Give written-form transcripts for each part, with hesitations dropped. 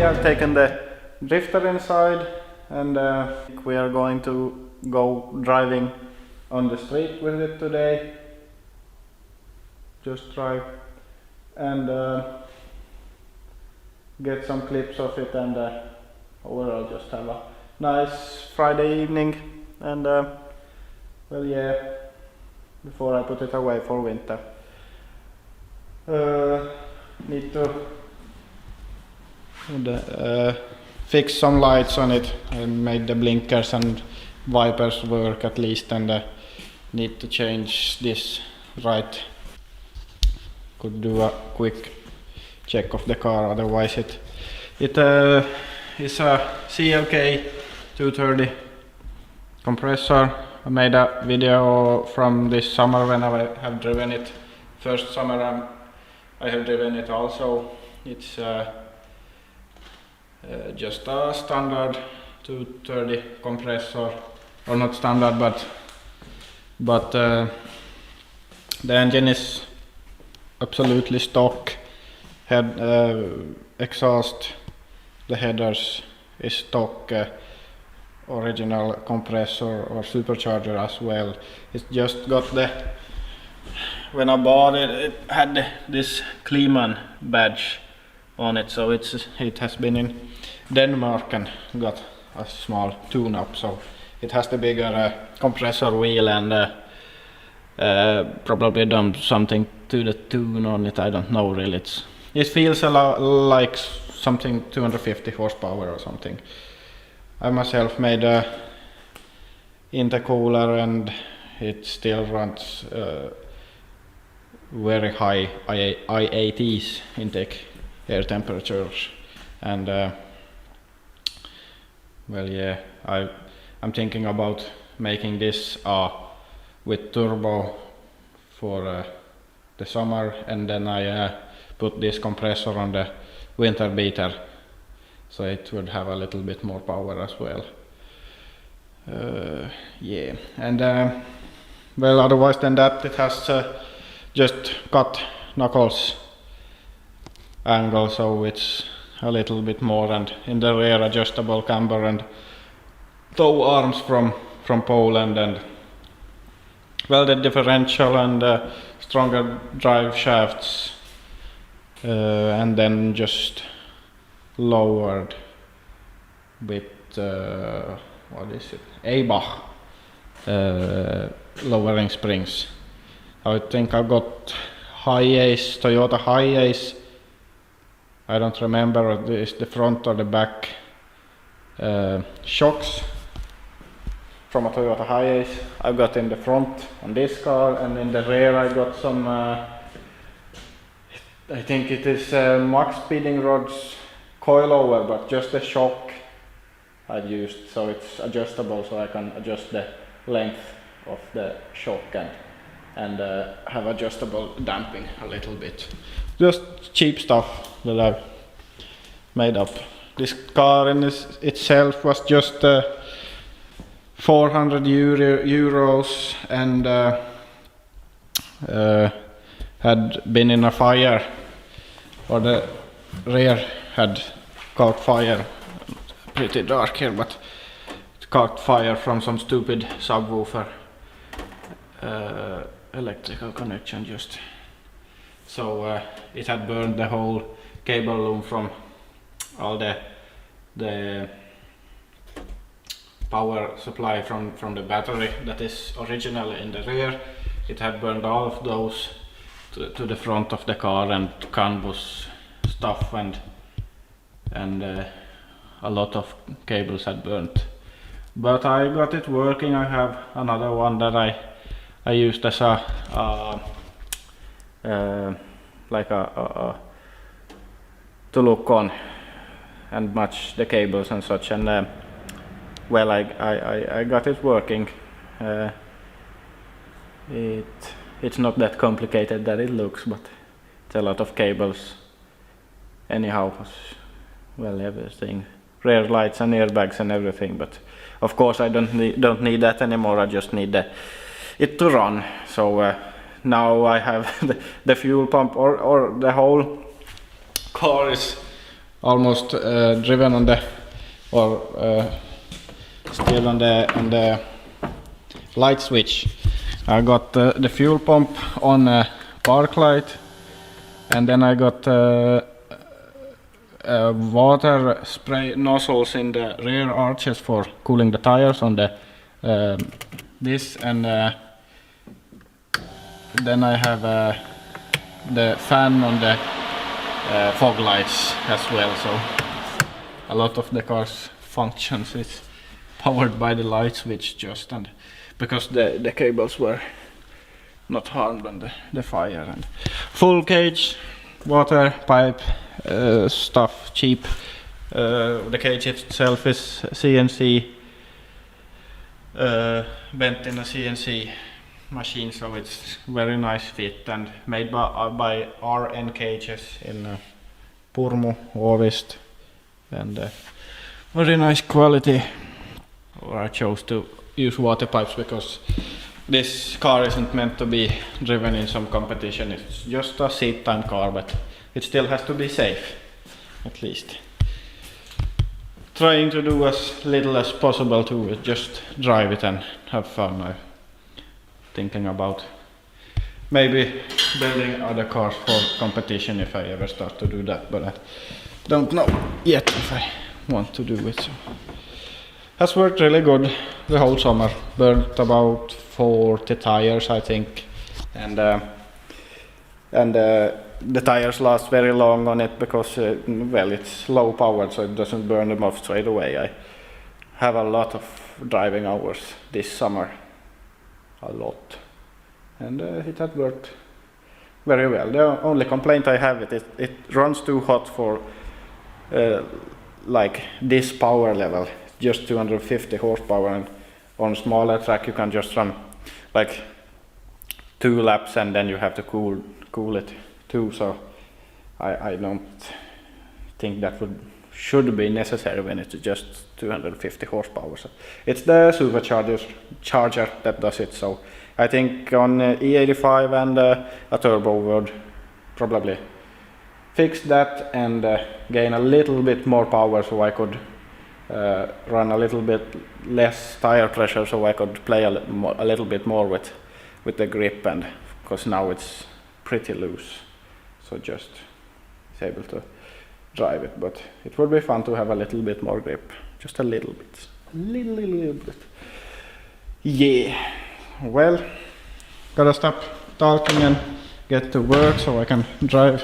today I've taken the drifter inside, and we are going to go driving on the street with it today. Just drive and get some clips of it, and overall just have a nice Friday evening. And well, yeah, before I put it away for winter, need to fix some lights on it. I made the blinkers and wipers work at least, and need to change this right. Could do a quick check of the car, otherwise it is a CLK 230 compressor. I made a video from this summer when I have driven it. First summer I have driven it also. It's just a standard 230 compressor, or not standard, but the engine is absolutely stock. Head exhaust, the headers is stock, original compressor or supercharger as well. It's just got the, when I bought it, it had this Kleeman badge on it, so it has been in Denmark and got a small tune-up, so it has the bigger compressor wheel, and probably done something to the tune on it. I don't know really. It feels a lot like something 250 horsepower or something. I myself made a intercooler, and it still runs very high I80s, intake air temperatures, and well, yeah, I'm thinking about making this with turbo for the summer, and then I put this compressor on the winter beater, so it would have a little bit more power as well. Yeah, and well, otherwise than that, it has just cut knuckles angle, so it's a little bit more, and in the rear adjustable camber and tow arms from Poland, and well, the differential and stronger drive shafts, and then just lowered with what is it? Eibach lowering springs. I think I got Toyota Hi-Ace. I don't remember if it's the front or the back shocks from a Toyota Hi-Ace. I got in the front on this car, and in the rear I got some I think it is max speeding rods coilover, but just the shock I've used, so it's adjustable, so I can adjust the length of the shock and have adjustable damping a little bit. Just cheap stuff that I've made up. This car in itself was just 400 euros, and had been in a fire, or the rear had caught fire. Pretty dark here, but it caught fire from some stupid subwoofer electrical connection just. So it had burned the whole cable loom from all the power supply from the battery that is originally in the rear. It had burned all of those to the front of the car, and CAN bus stuff, and a lot of cables had burnt. But I got it working. I have another one that I used as a like a to look on and match the cables and such, and well, I got it working. It's not that complicated that it looks, but it's a lot of cables anyhow. Well, everything, rear lights and airbags and everything, but of course I don't need that anymore. I just need it to run. So now I have the fuel pump, or the whole car is almost driven on the, or still on the light switch. I got the fuel pump on park light, and then I got water spray nozzles in the rear arches for cooling the tires on the this, and then I have the fan on the fog lights as well. So a lot of the car's functions is powered by the light switch just, and because the cables were not harmed on the fire. And full cage, water pipe stuff, cheap. The cage itself is CNC, bent in a CNC machine, so it's very nice fit and made by RN Cages in Purmo, Åvist, and very nice quality. I chose to use water pipes because this car isn't meant to be driven in some competition. It's just a seat time car, but it still has to be safe, at least. Trying to do as little as possible to it, just drive it and have fun. I'm thinking about maybe building other cars for competition if I ever start to do that, but I don't know yet if I want to do it. So. Has worked really good the whole summer. Burnt about 40 tires, I think, and the tires last very long on it because well, it's low powered, so it doesn't burn them off straight away. I have a lot of driving hours this summer, a lot, and it has worked very well. The only complaint I have it runs too hot for like this power level, just 250 horsepower, and on smaller track you can just run like 2 laps and then you have to cool it too. So I don't think that should be necessary when it's just 250 horsepower. So it's the supercharger that does it. So I think on E85 and a turbo would probably fix that and gain a little bit more power, so I could run a little bit less tire pressure, so I could play a little bit more with the grip, and because now it's pretty loose, so just is able to drive it. But it would be fun to have a little bit more grip, just a little bit, little bit. Yeah, well, gotta stop talking and get to work so I can drive.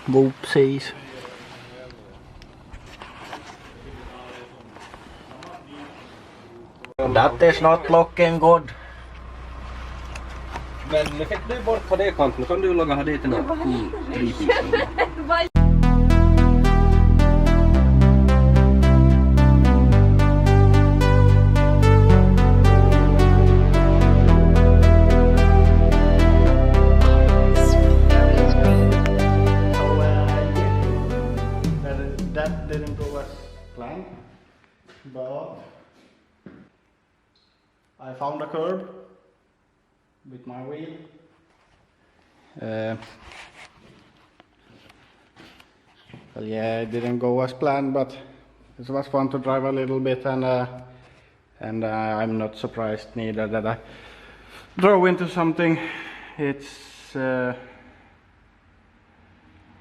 Whoopsies. That is not looking good. Men fick du bort på det kanten, kan du laga dit en cool tripingsel. That didn't go as planned, but I found a curb with my wheel. well, yeah, it didn't go as planned, but it was fun to drive a little bit, and I'm not surprised neither that I drove into something. It's I'm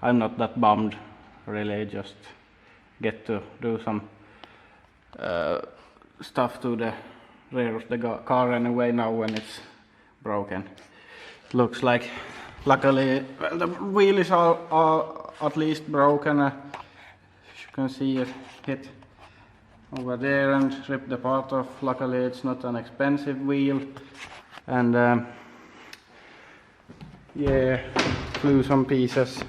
not that bummed, really. Just get to do some stuff to the rear of the car anyway now when it's broken. Looks like, luckily, well, the wheel is all at least broken. As you can see, it hit over there and ripped the part off. Luckily it's not an expensive wheel, and yeah, flew some pieces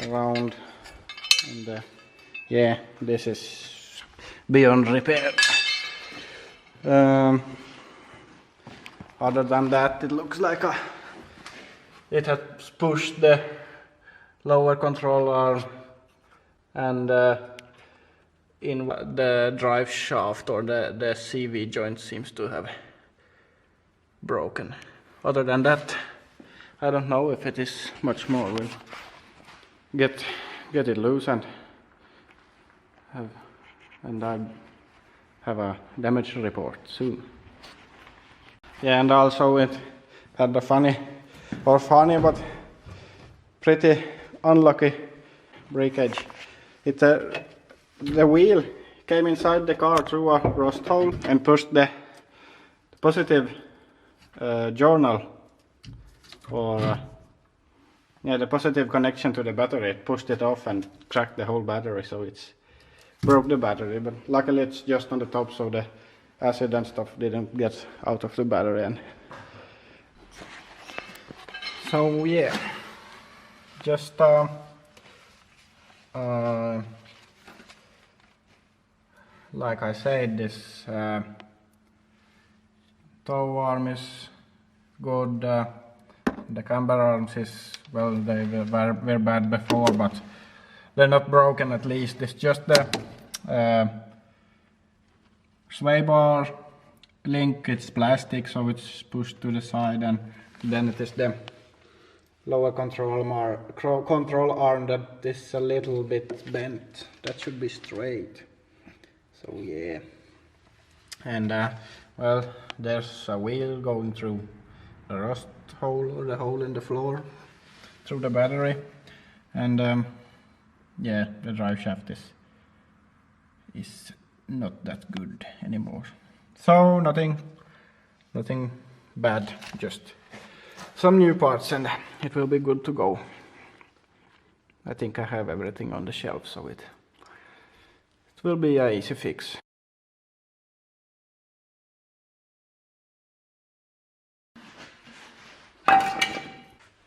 around, and yeah, this is beyond repair. Other than that, it looks like it has pushed the lower control arm, and in the drive shaft, or the CV joint, seems to have broken. Other than that, I don't know if it is much more. We'll get it loose and I have a damage report soon. Yeah, and also it had a funny but pretty unlucky breakage. The wheel came inside the car through a rust hole and pushed the positive journal, or yeah, the positive connection to the battery. It pushed it off and cracked the whole battery, so it's broke the battery. But luckily it's just on the top, so the acid and stuff didn't get out of the battery. And so yeah, just like I said, this tow arm is good. The camber arms is, well, they were bad before, but they're not broken at least. It's just the sway bar link. It's plastic, so it's pushed to the side, and then it is the lower control arm that is a little bit bent. That should be straight. So yeah, and well, there's a wheel going through the rust hole, or the hole in the floor, through the battery, and yeah, the drive shaft is not that good anymore. So nothing bad, just some new parts, and it will be good to go. I think I have everything on the shelf, so it will be an easy fix.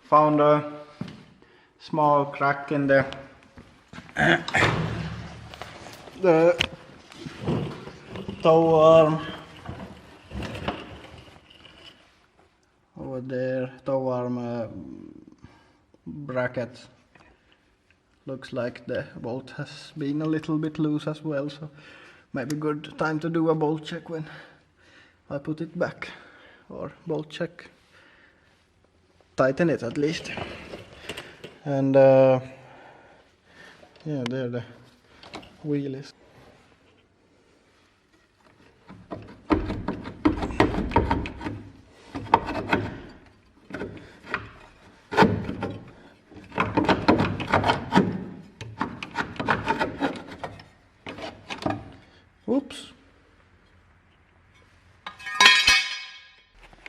Found a small crack in the tow arm over there. Tow arm bracket. Looks like the bolt has been a little bit loose as well, so maybe good time to do a bolt check when I put it back, or bolt check, tighten it at least. And yeah, there the wheel is. Oops.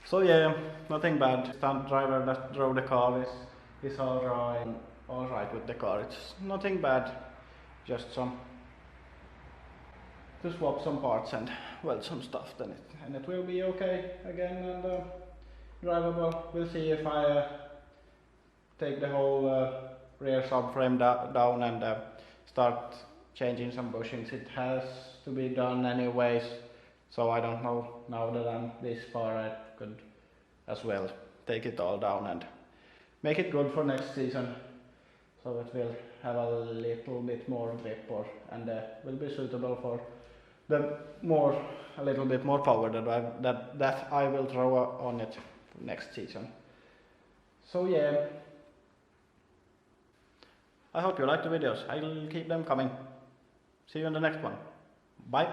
So yeah, nothing bad. Stunt driver that drove the car is alright with the car. It's nothing bad, just some to swap some parts and weld some stuff, and it will be okay again, and drivable. We'll see if I take the whole rear subframe down and start changing some bushings. It has to be done anyways, so I don't know, now that I'm this far, I could as well take it all down and make it good for next season, so it will have a little bit more grip, and will be suitable for a little bit more power that I will throw on it next season. So yeah, I hope you like the videos. I'll keep them coming. See you in the next one. Bye.